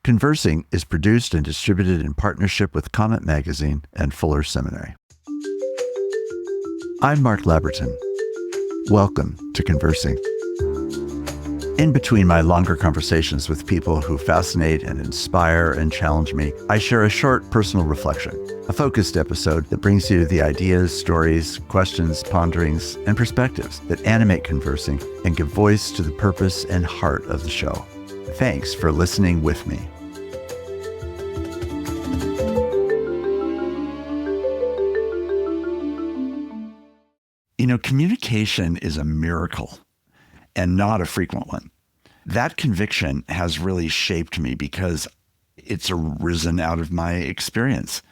Conversing is produced and distributed in partnership with Comet Magazine and Fuller Seminary. I'm Mark Labberton. Welcome to Conversing. In between my longer conversations with people who fascinate and inspire and challenge me, I share a short personal reflection, a focused episode that brings you the ideas, stories, questions, ponderings, and perspectives that animate Conversing and give voice to the purpose and heart of the show. Thanks for listening with me. You know, communication is a miracle and not a frequent one. That conviction has really shaped me because it's arisen out of my experience.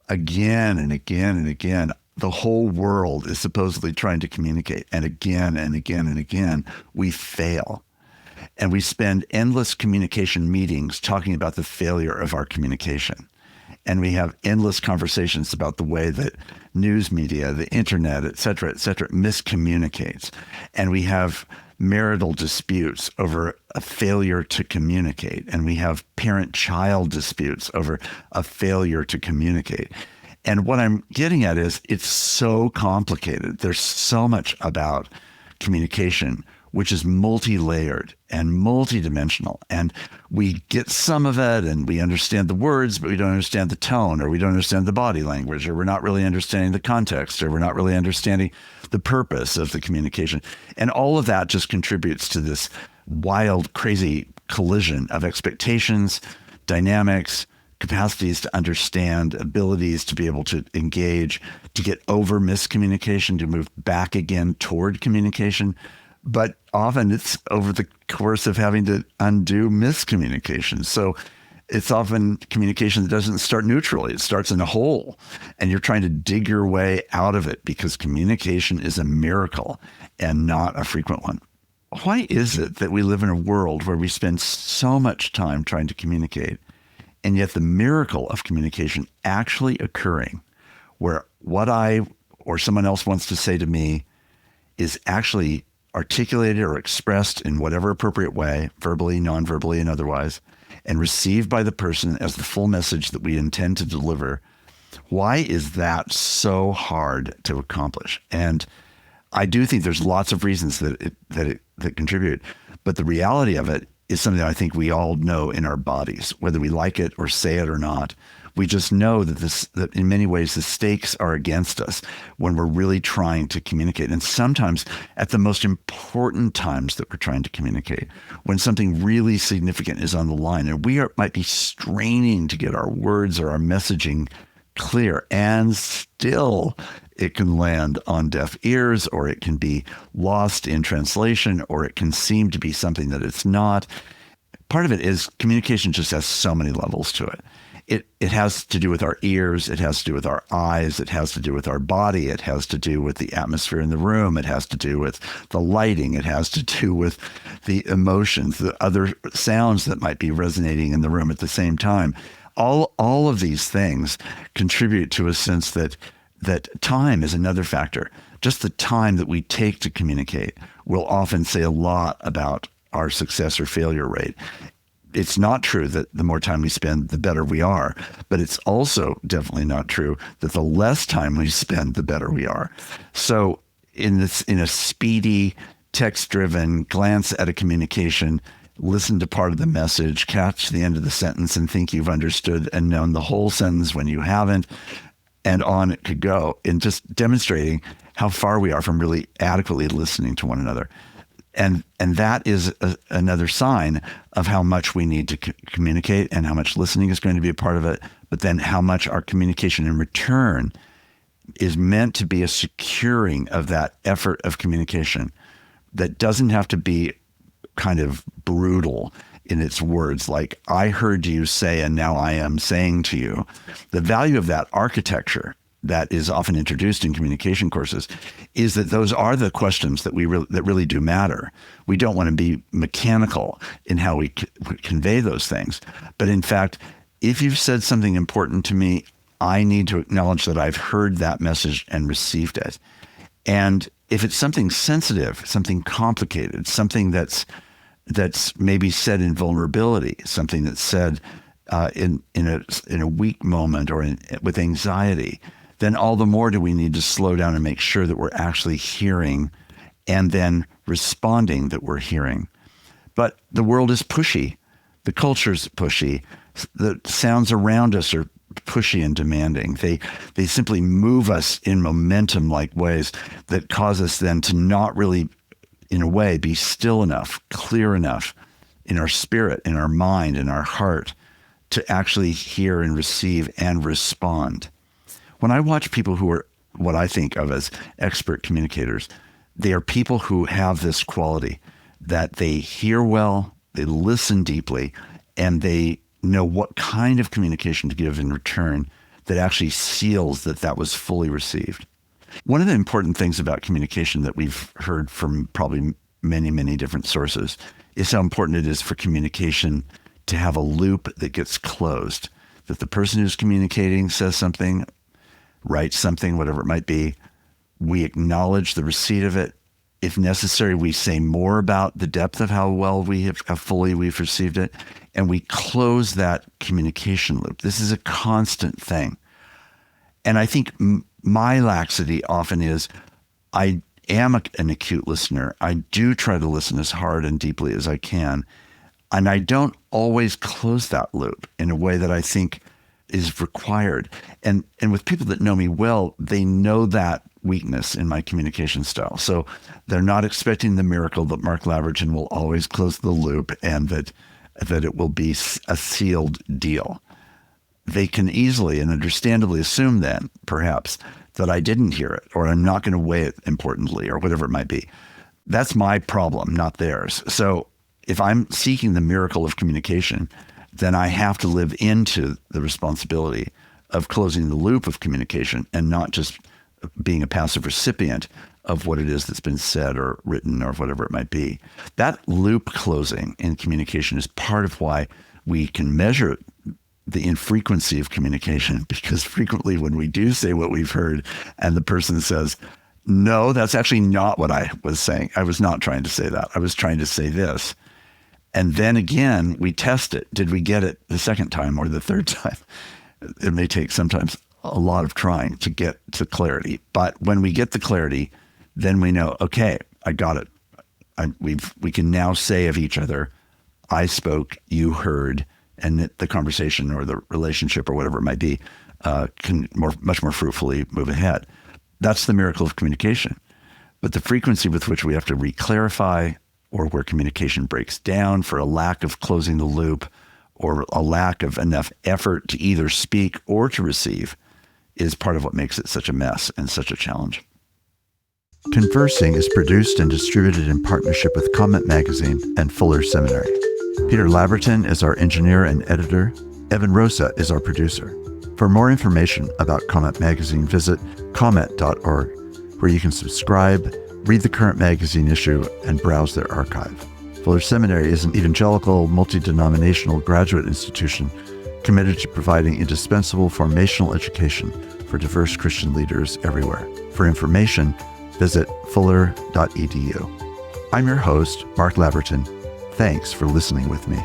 Again and again and again, the whole world is supposedly trying to communicate. And again and again and again, we fail. And we spend endless communication meetings talking about the failure of our communication. And we have endless conversations about the way that news media, the internet, et cetera, miscommunicates. And we have marital disputes over a failure to communicate. And we have parent-child disputes over a failure to communicate. And what I'm getting at is it's so complicated. There's so much about communication, which is multi-layered and multi-dimensional. And we get some of it and we understand the words, but we don't understand the tone, or we don't understand the body language, or we're not really understanding the context, or we're not really understanding the purpose of the communication. And all of that just contributes to this wild, crazy collision of expectations, dynamics, capacities to understand, abilities to be able to engage, to get over miscommunication, to move back again toward communication. But often it's over the course of having to undo miscommunication. So it's often communication that doesn't start neutrally. It starts in a hole, and you're trying to dig your way out of it because communication is a miracle and not a frequent one. Why is it that we live in a world where we spend so much time trying to communicate, and yet the miracle of communication actually occurring, where what I or someone else wants to say to me is actually articulated or expressed in whatever appropriate way, verbally, non-verbally, and otherwise, and received by the person as the full message that we intend to deliver? Why is that so hard to accomplish? And I do think there's lots of reasons that contribute, but the reality of it is something that I think we all know in our bodies, whether we like it or say it or not. We just know that in many ways the stakes are against us when we're really trying to communicate. And sometimes at the most important times that we're trying to communicate, when something really significant is on the line, and might be straining to get our words or our messaging clear, and still it can land on deaf ears, or it can be lost in translation, or it can seem to be something that it's not. Part of it is communication just has so many levels to it. It has to do with our ears, it has to do with our eyes, it has to do with our body, it has to do with the atmosphere in the room, it has to do with the lighting, it has to do with the emotions, the other sounds that might be resonating in the room at the same time. All of these things contribute to a sense that time is another factor. Just the time that we take to communicate will often say a lot about our success or failure rate. It's not true that the more time we spend, the better we are, but it's also definitely not true that the less time we spend, the better we are. So in a speedy, text-driven glance at a communication, listen to part of the message, catch the end of the sentence and think you've understood and known the whole sentence when you haven't, and on it could go, in just demonstrating how far we are from really adequately listening to one another. And that is another sign of how much we need to communicate and how much listening is going to be a part of it, but then how much our communication in return is meant to be a securing of that effort of communication that doesn't have to be kind of brutal in its words, like, I heard you say, and now I am saying to you. The value of that architecture that is often introduced in communication courses is that those are the questions that that really do matter. We don't want to be mechanical in how we convey those things. But in fact, if you've said something important to me, I need to acknowledge that I've heard that message and received it. And if it's something sensitive, something complicated, something that's that's maybe said in vulnerability, something that's said in a weak moment or with anxiety, then all the more do we need to slow down and make sure that we're actually hearing and then responding that we're hearing. But the world is pushy. The culture's pushy. The sounds around us are pushy and demanding. They simply move us in momentum-like ways that cause us then to not really, in a way, be still enough, clear enough in our spirit, in our mind, in our heart to actually hear and receive and respond. When I watch people who are what I think of as expert communicators, they are people who have this quality that they hear well, they listen deeply, and they know what kind of communication to give in return that actually seals that was fully received. One of the important things about communication that we've heard from probably many, many different sources is how important it is for communication to have a loop that gets closed, that the person who's communicating says something, writes something, whatever it might be. We acknowledge the receipt of it. If necessary, we say more about the depth of how well how fully we've received it, and we close that communication loop. This is a constant thing. And I think my laxity often is I am an acute listener. I do try to listen as hard and deeply as I can. And I don't always close that loop in a way that I think is required. And with people that know me well, they know that weakness in my communication style. So they're not expecting the miracle that Mark Labberton will always close the loop and that it will be a sealed deal. They can easily and understandably assume then, perhaps, that I didn't hear it or I'm not going to weigh it importantly or whatever it might be. That's my problem, not theirs. So if I'm seeking the miracle of communication, then I have to live into the responsibility of closing the loop of communication and not just being a passive recipient of what it is that's been said or written or whatever it might be. That loop closing in communication is part of why we can measure the infrequency of communication, because frequently when we do say what we've heard and the person says, no, that's actually not what I was saying. I was not trying to say that. I was trying to say this. And then again, we test it. Did we get it the second time or the third time? It may take sometimes a lot of trying to get to clarity. But when we get the clarity, then we know, okay, I got it. We can now say of each other, I spoke, you heard, and the conversation or the relationship or whatever it might be can much more fruitfully move ahead. That's the miracle of communication. But the frequency with which we have to re-clarify, or where communication breaks down for a lack of closing the loop or a lack of enough effort to either speak or to receive, is part of what makes it such a mess and such a challenge. Conversing is produced and distributed in partnership with Comment Magazine and Fuller Seminary. Peter Labberton is our engineer and editor. Evan Rosa is our producer. For more information about Comment Magazine, visit comment.org, where you can subscribe, read the current magazine issue, and browse their archive. Fuller Seminary is an evangelical, multi-denominational graduate institution committed to providing indispensable formational education for diverse Christian leaders everywhere. For information, visit fuller.edu. I'm your host, Mark Labberton. Thanks for listening with me.